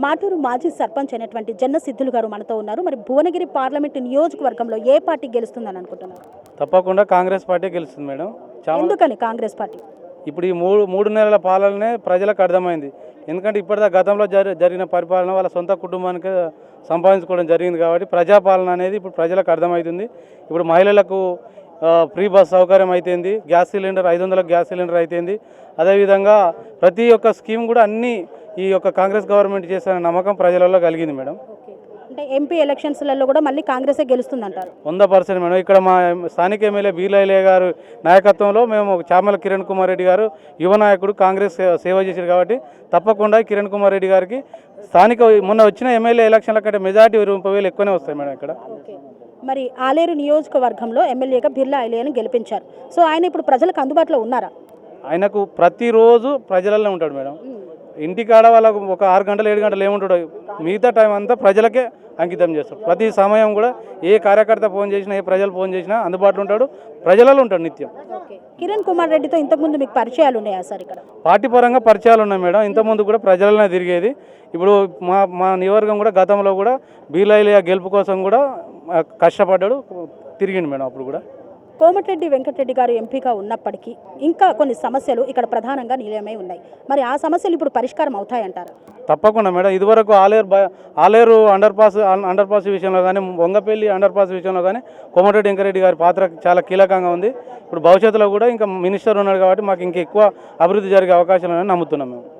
మాటూరు మాజీ సర్పంచ్ అయినటువంటి జన్న సిద్ధులు గారు మనతో ఉన్నారు. మరి భువనగిరి పార్లమెంటు నియోజకవర్గంలో ఏ పార్టీ గెలుస్తుందని అనుకుంటున్నారు? తప్పకుండా కాంగ్రెస్ పార్టీ గెలుస్తుంది మేడం. ఎందుకని కాంగ్రెస్ పార్టీ? ఇప్పుడు ఈ మూడు నెలల పాలననే ప్రజలకు అర్థమైంది. ఎందుకంటే ఇప్పటిదా గతంలో జరిగిన పరిపాలన వాళ్ళ సొంత కుటుంబానికి సంపాదించుకోవడం జరిగింది కాబట్టి ప్రజాపాలన అనేది ఇప్పుడు ప్రజలకు అర్థమవుతుంది. ఇప్పుడు మహిళలకు ఫ్రీ బస్ సౌకర్యం అయితేంది, గ్యాస్ సిలిండర్ 500 గ్యాస్ సిలిండర్ అయితేంది. అదేవిధంగా ప్రతి ఒక్క స్కీమ్ కూడా అన్నీ ఈ యొక్క కాంగ్రెస్ గవర్నమెంట్ చేసిన నమ్మకం ప్రజలలో కలిగింది మేడం. అంటే ఎంపీ ఎలక్షన్స్లలో కూడా మళ్ళీ కాంగ్రెసే గెలుస్తుందంటారు? 100% మేడం. ఇక్కడ మా స్థానిక ఎమ్మెల్యే బీలైలే గారు నాయకత్వంలో మేము చామల కిరణ్ కుమార్ రెడ్డి గారు యువ నాయకుడు కాంగ్రెస్ సేవ చేశారు కాబట్టి తప్పకుండా కిరణ్ కుమార్ రెడ్డి గారికి స్థానిక మొన్న వచ్చిన ఎమ్మెల్యే ఎలక్షన్ల కంటే మెజార్టీ 20,000 ఎక్కువనే వస్తాయి మేడం ఇక్కడ. మరి ఆలేరు నియోజకవర్గంలో ఎమ్మెల్యేగా బిర్లా ఐలేను గెలిపించారు. సో ఆయన ఇప్పుడు ప్రజలకు అందుబాటులో ఉన్నారా? ఆయనకు ప్రతిరోజు ప్రజలలో ఉంటాడు మేడం. ఇంటికాడ వాళ్ళకు ఒక 6 గంటలు 7 గంటలు ఏముంటాడు, మిగతా టైం అంతా ప్రజలకే అంకితం చేస్తాడు. ప్రతి సమయం కూడా ఏ కార్యకర్త ఫోన్ చేసినా, ఏ ప్రజలు ఫోన్ చేసినా అందుబాటులో ఉంటాడు, ప్రజలలో ఉంటాడు నిత్యం. కిరణ్ కుమార్ రెడ్డితో ఇంతకుముందు మీకు పరిచయాలు ఉన్నాయా సార్? ఇక్కడ పార్టీ పరంగా పరిచయాలు ఉన్నాయి మేడం. ఇంతకుముందు కూడా ప్రజలనే తిరిగేది. ఇప్పుడు మా నియోజకవర్గం కూడా గతంలో కూడా బీలైలే గెలుపు కోసం కూడా కష్టపడ్డాడు, తిరిగిండు మేడం. అప్పుడు కూడా కోమటిరెడ్డి వెంకటరెడ్డి గారు ఎంపీగా ఉన్నప్పటికీ ఇంకా కొన్ని సమస్యలు ఇక్కడ ప్రధానంగా నిలయమై ఉన్నాయి. మరి ఆ సమస్యలు ఇప్పుడు పరిష్కారం అవుతాయంటారా? తప్పకుండా మేడం. ఇదివరకు ఆలేరు అండర్ పాస్ విషయంలో కానీ, వంగపల్లి అండర్ పాస్ విషయంలో కానీ కోమటిరెడ్డి వెంకటరెడ్డి గారి పాత్ర చాలా కీలకంగా ఉంది. ఇప్పుడు భవిష్యత్తులో కూడా ఇంకా మినిస్టర్ ఉన్నాడు కాబట్టి మాకు ఇంకా ఎక్కువ అభివృద్ధి జరిగే అవకాశాలు నమ్ముతున్నాం మేము.